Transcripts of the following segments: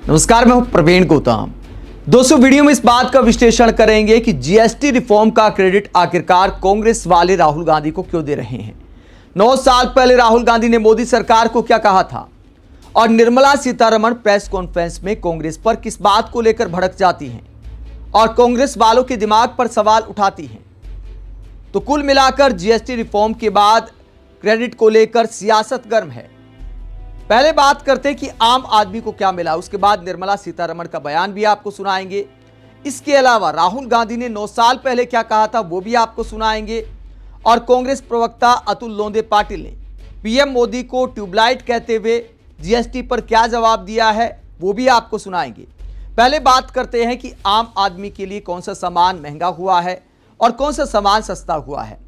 नमस्कार, मैं हूं प्रवीण गौतम। दोस्तों, वीडियो में इस बात का विश्लेषण करेंगे कि जीएसटी रिफॉर्म का क्रेडिट आखिरकार कांग्रेस वाले राहुल गांधी को क्यों दे रहे हैं। 9 साल पहले राहुल गांधी ने मोदी सरकार को क्या कहा था और निर्मला सीतारमण प्रेस कॉन्फ्रेंस में कांग्रेस पर किस बात को लेकर भड़क जाती हैं और कांग्रेस वालों के दिमाग पर सवाल उठाती हैं। तो कुल मिलाकर जीएसटी रिफॉर्म के बाद क्रेडिट को लेकर सियासत गर्म है। पहले बात करते हैं कि आम आदमी को क्या मिला, उसके बाद निर्मला सीतारमण का बयान भी आपको सुनाएंगे। इसके अलावा राहुल गांधी ने 9 साल पहले क्या कहा था वो भी आपको सुनाएंगे। और कांग्रेस प्रवक्ता अतुल लोंदे पाटिल ने पीएम मोदी को ट्यूबलाइट कहते हुए जीएसटी पर क्या जवाब दिया है वो भी आपको सुनाएंगे। पहले बात करते हैं कि आम आदमी के लिए कौन सा सामान महंगा हुआ है और कौन सा सामान सस्ता हुआ है।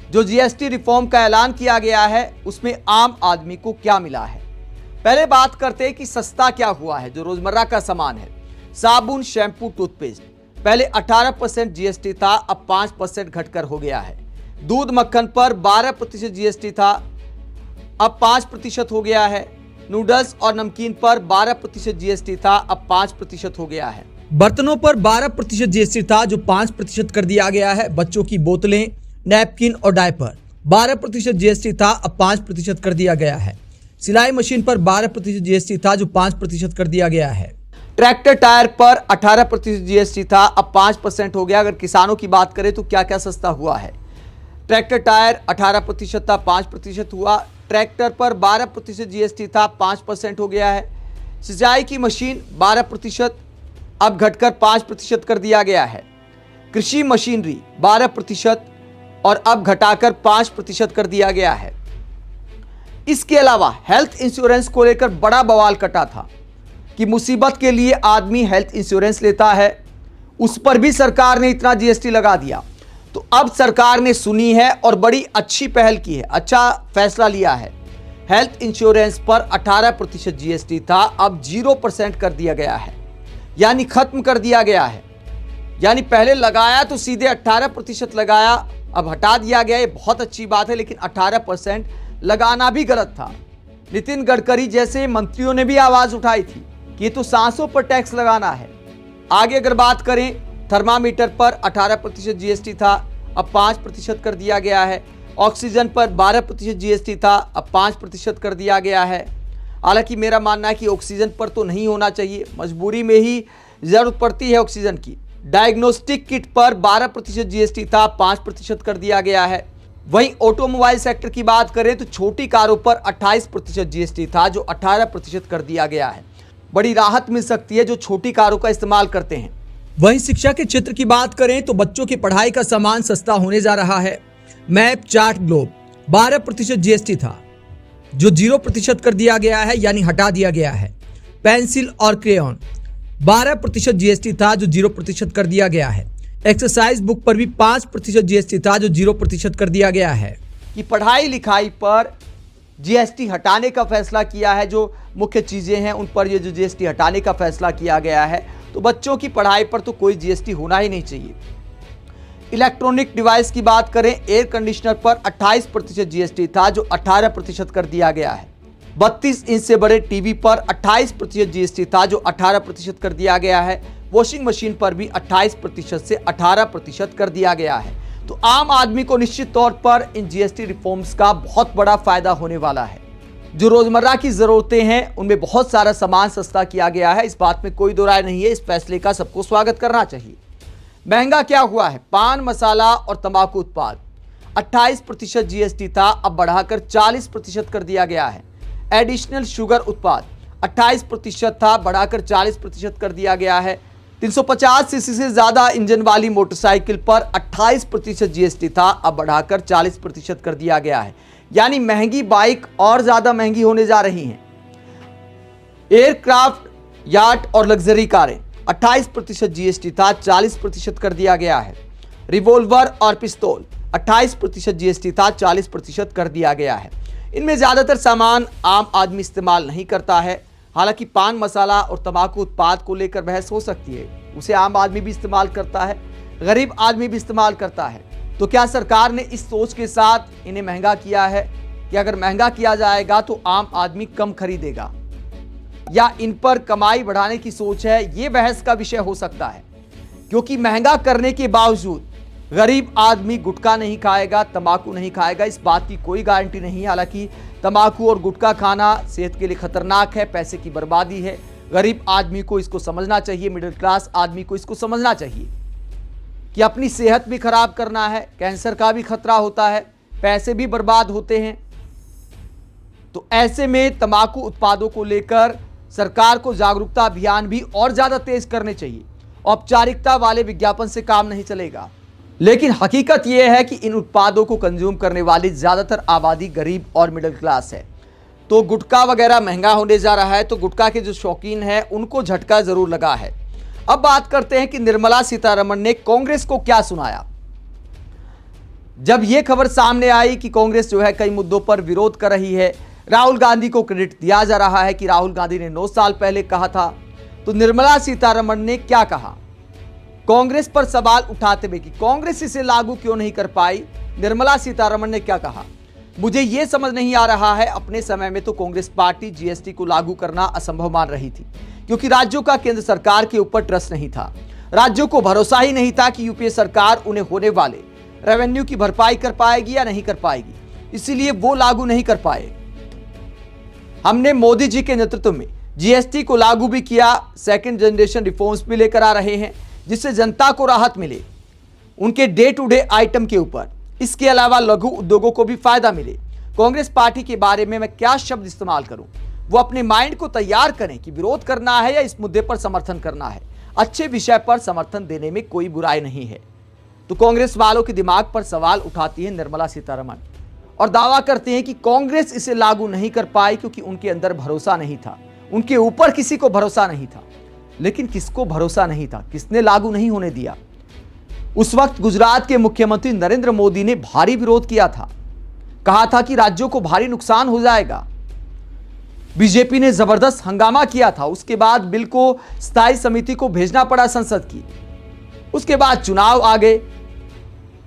जो जीएसटी रिफॉर्म का ऐलान किया गया है उसमें आम आदमी को क्या मिला है। पहले बात करते हैं कि सस्ता क्या हुआ है। जो रोजमर्रा का सामान है, साबुन, शैम्पू, टूथपेस्ट, पहले 18% जीएसटी था, अब 5% घटकर हो गया है। दूध मक्खन पर 12% जीएसटी था, अब 5% हो गया है। नूडल्स और नमकीन पर 12% जीएसटी था, अब 5% हो गया है। बर्तनों पर 12% जीएसटी था, जो 5% कर दिया गया है। बच्चों की बोतलें, नैपकिन और डायपर 12% जीएसटी था, अब 5% कर दिया गया है। सिलाई मशीन पर 12% जीएसटी था, जो 5% कर दिया गया है। ट्रैक्टर टायर पर 18% जीएसटी था, अब 5% हो गया। अगर किसानों की बात करें तो क्या क्या सस्ता हुआ है। ट्रैक्टर टायर 18% था, 5% हुआ। ट्रैक्टर पर 12% जीएसटी था, 5% हो गया है। सिंचाई की मशीन 12%, अब घटकर 5% कर दिया गया है। कृषि मशीनरी 12% और अब घटाकर 5% कर दिया गया है। इसके अलावा हेल्थ इंश्योरेंस को लेकर बड़ा बवाल कटा था कि मुसीबत के लिए आदमी हेल्थ इंश्योरेंस लेता है, उस पर भी सरकार ने इतना जीएसटी लगा दिया। तो अब सरकार ने सुनी है और बड़ी अच्छी पहल की है, अच्छा फैसला लिया है। हेल्थ इंश्योरेंस पर 18% जीएसटी था, अब 0% कर दिया गया है, यानी खत्म कर दिया गया है। यानी पहले लगाया तो सीधे 18% लगाया, अब हटा दिया गया। ये बहुत अच्छी बात है, लेकिन 18% लगाना भी गलत था। नितिन गडकरी जैसे मंत्रियों ने भी आवाज उठाई थी कि ये तो सांसों पर टैक्स लगाना है। आगे अगर बात करें, थर्मामीटर पर 18% जीएसटी था, अब 5% कर दिया गया है। ऑक्सीजन पर 12% जीएसटी था, अब 5% कर दिया गया है। हालांकि मेरा मानना है कि ऑक्सीजन पर तो नहीं होना चाहिए, मजबूरी में ही जरूरत पड़ती है ऑक्सीजन की। डायग्नोस्टिक किट पर 12% जीएसटी था, 5% कर दिया गया है। वहीं ऑटोमोबाइल सेक्टर की बात करें तो छोटी कारों पर 28% जीएसटी था, जो 18% कर दिया गया है। बड़ी राहत मिल सकती है जो छोटी कारों का इस्तेमाल करते हैं। वहीं शिक्षा के क्षेत्र की बात करें तो बच्चों की पढ़ाई का सामान सस्ता होने जा रहा है। मैप, चार्ट, ग्लोब 12% जीएसटी था, जो 0% कर दिया गया है, यानी हटा दिया गया है। पेंसिल और क्रेयॉन 12% जीएसटी था, जो 0% कर दिया गया है। एक्सरसाइज बुक पर भी 5% जीएसटी था, जो 0% कर दिया गया है। कि पढ़ाई लिखाई पर जीएसटी हटाने का फैसला किया है। जो मुख्य चीजें हैं उन पर ये जो जीएसटी हटाने का फैसला किया गया है, तो बच्चों की पढ़ाई पर तो कोई जीएसटी होना ही नहीं चाहिए। इलेक्ट्रॉनिक डिवाइस की बात करें, एयर कंडीशनर पर 28% जीएसटी था, जो 18% कर दिया गया है। 32 इंच से बड़े टीवी पर 28% जीएसटी था, जो 18% कर दिया गया है। वॉशिंग मशीन पर भी 28% से 18% कर दिया गया है। तो आम आदमी को निश्चित तौर पर इन जीएसटी रिफॉर्म्स का बहुत बड़ा फायदा होने वाला है। जो रोजमर्रा की जरूरतें हैं उनमें बहुत सारा सामान सस्ता किया गया है, इस बात में कोई दो राय नहीं है। इस फैसले का सबको स्वागत करना चाहिए। महंगा क्या हुआ है? पान मसाला और तंबाकू उत्पाद 28% जीएसटी था, अब बढ़ाकर 40% कर दिया गया है। एडिशनल शुगर उत्पाद 28% था, बढ़ाकर 40% कर दिया गया है। 350 सीसी से ज्यादा इंजन वाली मोटरसाइकिल पर 28% जीएसटी था, अब बढ़ाकर 40% कर दिया गया है। यानी महंगी बाइक और ज्यादा महंगी होने जा रही हैं। एयरक्राफ्ट, याट और लग्जरी कारें 28% जीएसटी था, 40% कर दिया गया है। रिवॉल्वर और पिस्तौल 28% जीएसटी था, 40% कर दिया गया है। इनमें ज्यादातर सामान आम आदमी इस्तेमाल नहीं करता है। हालांकि पान मसाला और तंबाकू उत्पाद को लेकर बहस हो सकती है, उसे आम आदमी भी इस्तेमाल करता है, गरीब आदमी भी इस्तेमाल करता है। तो क्या सरकार ने इस सोच के साथ इन्हें महंगा किया है कि अगर महंगा किया जाएगा तो आम आदमी कम खरीदेगा, या इन पर कमाई बढ़ाने की सोच है, ये बहस का विषय हो सकता है। क्योंकि महंगा करने के बावजूद गरीब आदमी गुटखा नहीं खाएगा, तंबाकू नहीं खाएगा, इस बात की कोई गारंटी नहीं है। हालांकि तंबाकू और गुटखा खाना सेहत के लिए खतरनाक है, पैसे की बर्बादी है। गरीब आदमी को इसको समझना चाहिए, मिडिल क्लास आदमी को इसको समझना चाहिए कि अपनी सेहत भी खराब करना है, कैंसर का भी खतरा होता है, पैसे भी बर्बाद होते हैं। तो ऐसे में तंबाकू उत्पादों को लेकर सरकार को जागरूकता अभियान भी और ज्यादा तेज करने चाहिए। औपचारिकता वाले विज्ञापन से काम नहीं चलेगा। लेकिन हकीकत यह है कि इन उत्पादों को कंज्यूम करने वाली ज्यादातर आबादी गरीब और मिडिल क्लास है। तो गुटखा वगैरह महंगा होने जा रहा है, तो गुटखा के जो शौकीन हैं उनको झटका जरूर लगा है। अब बात करते हैं कि निर्मला सीतारमण ने कांग्रेस को क्या सुनाया। जब यह खबर सामने आई कि कांग्रेस जो है कई मुद्दों पर विरोध कर रही है, राहुल गांधी को क्रेडिट दिया जा रहा है कि राहुल गांधी ने 9 साल पहले कहा था, तो निर्मला सीतारमण ने क्या कहा कांग्रेस पर सवाल उठाते हुए कि कांग्रेस इसे लागू क्यों नहीं कर पाई। निर्मला सीतारमण ने क्या कहा, मुझे यह समझ नहीं आ रहा है। अपने समय में तो कांग्रेस पार्टी जीएसटी को लागू करना असंभव मान रही थी, क्योंकि राज्यों का केंद्र सरकार के ऊपर ट्रस्ट नहीं था। राज्यों को भरोसा ही नहीं था कि यूपीए सरकार उन्हें होने वाले रेवेन्यू की भरपाई कर पाएगी या नहीं कर पाएगी, इसीलिए वो लागू नहीं कर पाए। हमने मोदी जी के नेतृत्व में जीएसटी को लागू भी किया, सेकंड जनरेशन रिफॉर्म्स भी लेकर आ रहे हैं, जिससे जनता को राहत मिले उनके डे टू डे आइटम के ऊपर। इसके अलावा लघु उद्योगों को भी फायदा मिले। कांग्रेस पार्टी के बारे में मैं क्या शब्द इस्तेमाल करूं, वो अपने माइंड को तैयार करें कि विरोध करना है या इस मुद्दे पर समर्थन करना है। अच्छे विषय पर समर्थन देने में कोई बुराई नहीं है। तो कांग्रेस वालों के दिमाग पर सवाल उठाती है निर्मला सीतारमण और दावा करते हैं कि कांग्रेस इसे लागू नहीं कर पाई क्योंकि उनके अंदर भरोसा नहीं था, उनके ऊपर किसी को भरोसा नहीं था। लेकिन किसको भरोसा नहीं था, किसने लागू नहीं होने दिया? उस वक्त गुजरात के मुख्यमंत्री नरेंद्र मोदी ने भारी विरोध किया था, कहा था कि राज्यों को भारी नुकसान हो जाएगा। बीजेपी ने जबरदस्त हंगामा किया था। उसके बाद बिल को स्थायी समिति को भेजना पड़ा संसद की। उसके बाद चुनाव आ गए,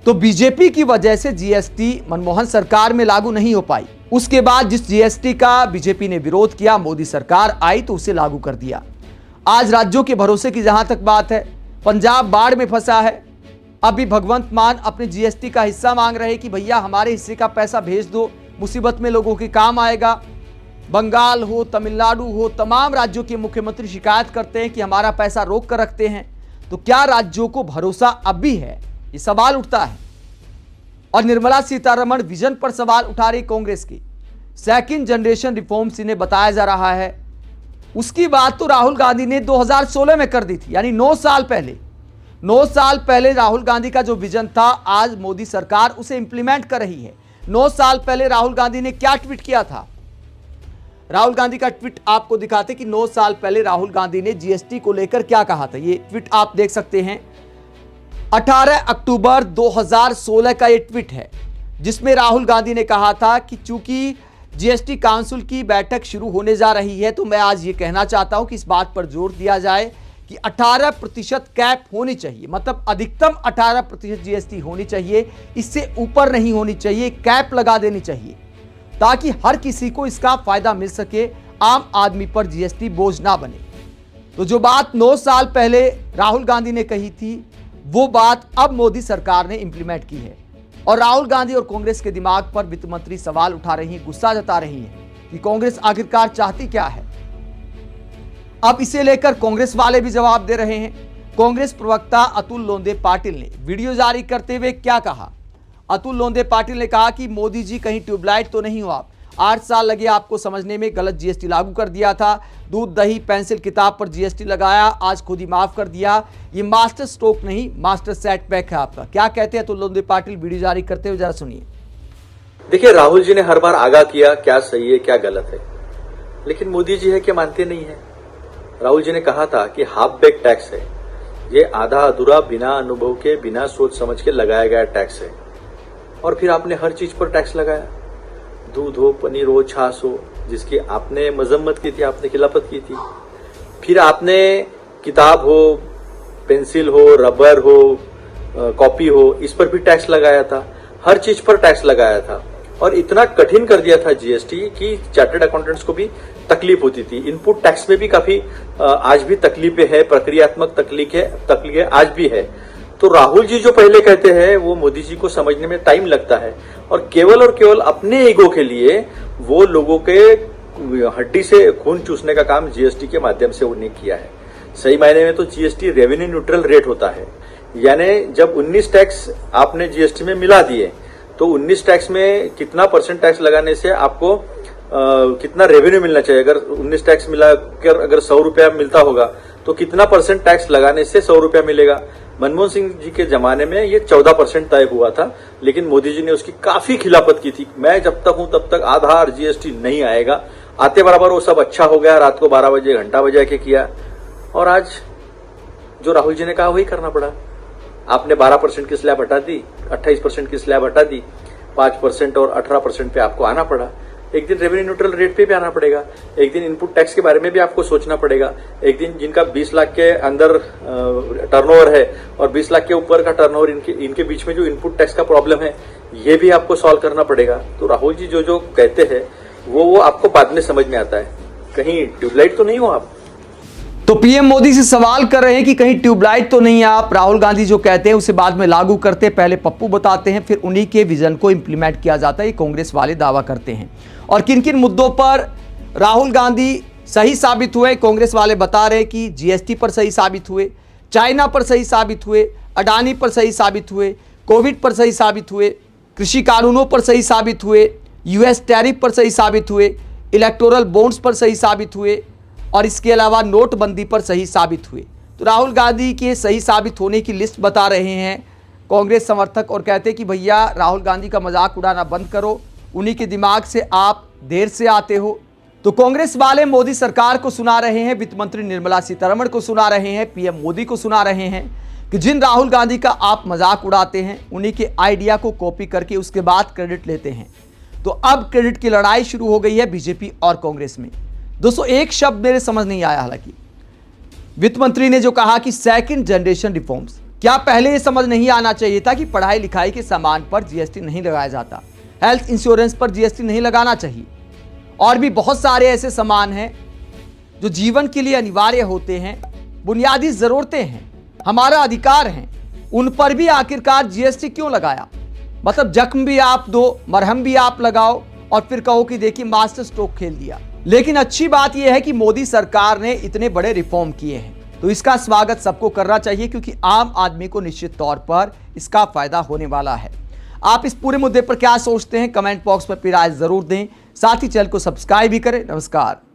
तो बीजेपी की वजह से जीएसटी मनमोहन सरकार में लागू नहीं हो पाई। उसके बाद जिस जीएसटी का बीजेपी ने विरोध किया, मोदी सरकार आई तो उसे लागू कर दिया। आज राज्यों के भरोसे की जहां तक बात है, पंजाब बाढ़ में फंसा है। अभी भगवंत मान अपने जीएसटी का हिस्सा मांग रहे कि भैया हमारे हिस्से का पैसा भेज दो, मुसीबत में लोगों के काम आएगा। बंगाल हो, तमिलनाडु हो, तमाम राज्यों के मुख्यमंत्री शिकायत करते हैं कि हमारा पैसा रोक कर रखते हैं। तो क्या राज्यों को भरोसा अब भी है, ये सवाल उठता है। और निर्मला सीतारमण विजन पर सवाल उठा रही कांग्रेस की। सेकंड जनरेशन रिफॉर्म्स इन्हें बताया जा रहा है। उसकी बात तो राहुल गांधी ने 2016 में कर दी थी, यानी 9 साल पहले। 9 साल पहले राहुल गांधी का जो विजन था, आज मोदी सरकार उसे इंप्लीमेंट कर रही है। 9 साल पहले राहुल गांधी ने क्या ट्वीट किया था? राहुल गांधी का ट्वीट आपको दिखाते कि 9 साल पहले राहुल गांधी ने जीएसटी को लेकर क्या कहा था। ये ट्वीट आप देख सकते हैं, 18 अक्टूबर 2016 का ये ट्वीट है, जिसमें राहुल गांधी ने कहा था कि चूंकि जीएसटी काउंसिल की बैठक शुरू होने जा रही है, तो मैं आज ये कहना चाहता हूं कि इस बात पर जोर दिया जाए कि 18% कैप होनी चाहिए, मतलब अधिकतम 18% जीएसटी होनी चाहिए, इससे ऊपर नहीं होनी चाहिए, कैप लगा देनी चाहिए ताकि हर किसी को इसका फायदा मिल सके, आम आदमी पर जीएसटी बोझ ना बने। तो जो बात 9 साल पहले राहुल गांधी ने कही थी, वो बात अब मोदी सरकार ने इंप्लीमेंट की है। और राहुल गांधी और कांग्रेस के दिमाग पर वित्त मंत्री सवाल उठा रही हैं, गुस्सा जता रही हैं कि कांग्रेस आखिरकार चाहती क्या है। अब इसे लेकर कांग्रेस वाले भी जवाब दे रहे हैं। कांग्रेस प्रवक्ता अतुल लोंदे पाटिल ने वीडियो जारी करते हुए क्या कहा? अतुल लोंदे पाटिल ने कहा कि मोदी जी कहीं ट्यूबलाइट तो नहीं हो आप। 8 साल लगे आपको समझने में, गलत जीएसटी लागू कर दिया था, दूध दही पेंसिल किताब पर जीएसटी लगाया, आज खुद ही माफ कर दिया। ये मास्टर स्ट्रोक नहीं, मास्टर सेटबैक है आपका। क्या कहते हैं अतुल लोंदे पाटिल वीडियो जारी करते हुए, जरा सुनिए। देखिए, राहुल जी ने हर बार आगाह किया क्या सही है क्या गलत है, लेकिन मोदी जी है कि मानते नहीं है। राहुल जी ने कहा था कि हाफ बेक टैक्स है, ये आधा अधूरा, बिना अनुभव के, बिना सोच समझ के लगाया गया टैक्स है। और फिर आपने हर चीज पर टैक्स लगाया, दूध हो, पनीर हो, छाछ हो, जिसकी आपने मजम्मत की थी, आपने खिलाफत की थी। फिर आपने किताब हो, पेंसिल हो, रबर हो, कॉपी हो, इस पर भी टैक्स लगाया था, हर चीज पर टैक्स लगाया था। और इतना कठिन कर दिया था जीएसटी कि चार्टर्ड अकाउंटेंट्स को भी तकलीफ होती थी। इनपुट टैक्स में भी काफी आज भी तकलीफें है, प्रक्रियात्मक तकलीफें आज भी है। तो राहुल जी जो पहले कहते हैं वो मोदी जी को समझने में टाइम लगता है, और केवल अपने ईगो के लिए वो लोगों के हड्डी से खून चूसने का काम जीएसटी के माध्यम से उन्हें किया है। सही मायने में तो जीएसटी रेवेन्यू न्यूट्रल रेट होता है, यानी जब 19 टैक्स आपने जीएसटी में मिला दिए तो 19 टैक्स में कितना % टैक्स लगाने से आपको कितना रेवेन्यू मिलना चाहिए। अगर 19 टैक्स मिलाकर अगर 100 रुपया मिलता होगा तो कितना % टैक्स लगाने से 100 रुपया मिलेगा। मनमोहन सिंह जी के जमाने में ये 14% तय हुआ था, लेकिन मोदी जी ने उसकी काफी खिलाफत की थी। मैं जब तक हूं तब तक आधार जीएसटी नहीं आएगा। आते बराबर वो सब अच्छा हो गया, रात को 12 बजे घंटा बजा के किया, और आज जो राहुल जी ने कहा वही करना पड़ा। आपने 12% की स्लैब हटा दी, 28% की स्लैब हटा दी, 5% और 18% पे आपको आना पड़ा। एक दिन रेवेन्यू न्यूट्रल रेट पे भी आना पड़ेगा, एक दिन इनपुट टैक्स के बारे में भी आपको सोचना पड़ेगा, एक दिन जिनका 20 लाख के अंदर टर्नओवर है और 20 लाख के ऊपर का टर्नओवर, इनके बीच में जो इनपुट टैक्स का प्रॉब्लम है ये भी आपको सॉल्व करना पड़ेगा। तो राहुल जी जो कहते हैं वो आपको बाद में समझ में आता है। कहीं ट्यूबलाइट तो नहीं हो आप। तो पीएम मोदी से सवाल कर रहे हैं कि कहीं ट्यूबलाइट तो नहीं आप। राहुल गांधी जो कहते हैं उसे बाद में लागू करते हैं, पहले पप्पू बताते हैं, फिर उन्हीं के विजन को इंप्लीमेंट किया जाता है, ये कांग्रेस वाले दावा करते हैं। और किन किन मुद्दों पर राहुल गांधी सही साबित हुए, कांग्रेस वाले बता रहे हैं कि जीएसटी पर सही साबित हुए, चाइना पर सही साबित हुए, अडानी पर सही साबित हुए, कोविड पर सही साबित हुए, कृषि कानूनों पर सही साबित हुए, यूएस टैरिफ पर सही साबित हुए, इलेक्टोरल बॉन्ड्स पर सही साबित हुए, और इसके अलावा नोटबंदी पर सही साबित हुए। तो राहुल गांधी के सही साबित होने की लिस्ट बता रहे हैं कांग्रेस समर्थक, और कहते हैं कि भैया राहुल गांधी का मजाक उड़ाना बंद करो, उन्हीं के दिमाग से आप देर से आते हो। तो कांग्रेस वाले मोदी सरकार को सुना रहे हैं, वित्त मंत्री निर्मला सीतारमण को सुना रहे हैं, पीएम मोदी को सुना रहे हैं कि जिन राहुल गांधी का आप मजाक उड़ाते हैं उन्हीं के आइडिया को कॉपी करके उसके बाद क्रेडिट लेते हैं। तो अब क्रेडिट की लड़ाई शुरू हो गई है बीजेपी और कांग्रेस में। दोस्तों एक शब्द मेरे समझ नहीं आया, हालांकि वित्त मंत्री ने जो कहा कि सेकंड जनरेशन रिफॉर्म्स, क्या पहले ये समझ नहीं आना चाहिए था कि पढ़ाई लिखाई के सामान पर जीएसटी नहीं लगाया जाता, हेल्थ इंश्योरेंस पर जीएसटी नहीं लगाना चाहिए, और भी बहुत सारे ऐसे सामान हैं जो जीवन के लिए अनिवार्य होते हैं, बुनियादी जरूरतें हैं, हमारा अधिकार हैं, उन पर भी आखिरकार जीएसटी क्यों लगाया। मतलब जख्म भी आप दो, मरहम भी आप लगाओ, और फिर कहो कि देखिए मास्टर स्ट्रोक खेल दिया। लेकिन अच्छी बात यह है कि मोदी सरकार ने इतने बड़े रिफॉर्म किए हैं, तो इसका स्वागत सबको करना चाहिए, क्योंकि आम आदमी को निश्चित तौर पर इसका फायदा होने वाला है। आप इस पूरे मुद्दे पर क्या सोचते हैं, कमेंट बॉक्स पर अपनी राय जरूर दें, साथ ही चैनल को सब्सक्राइब भी करें। नमस्कार।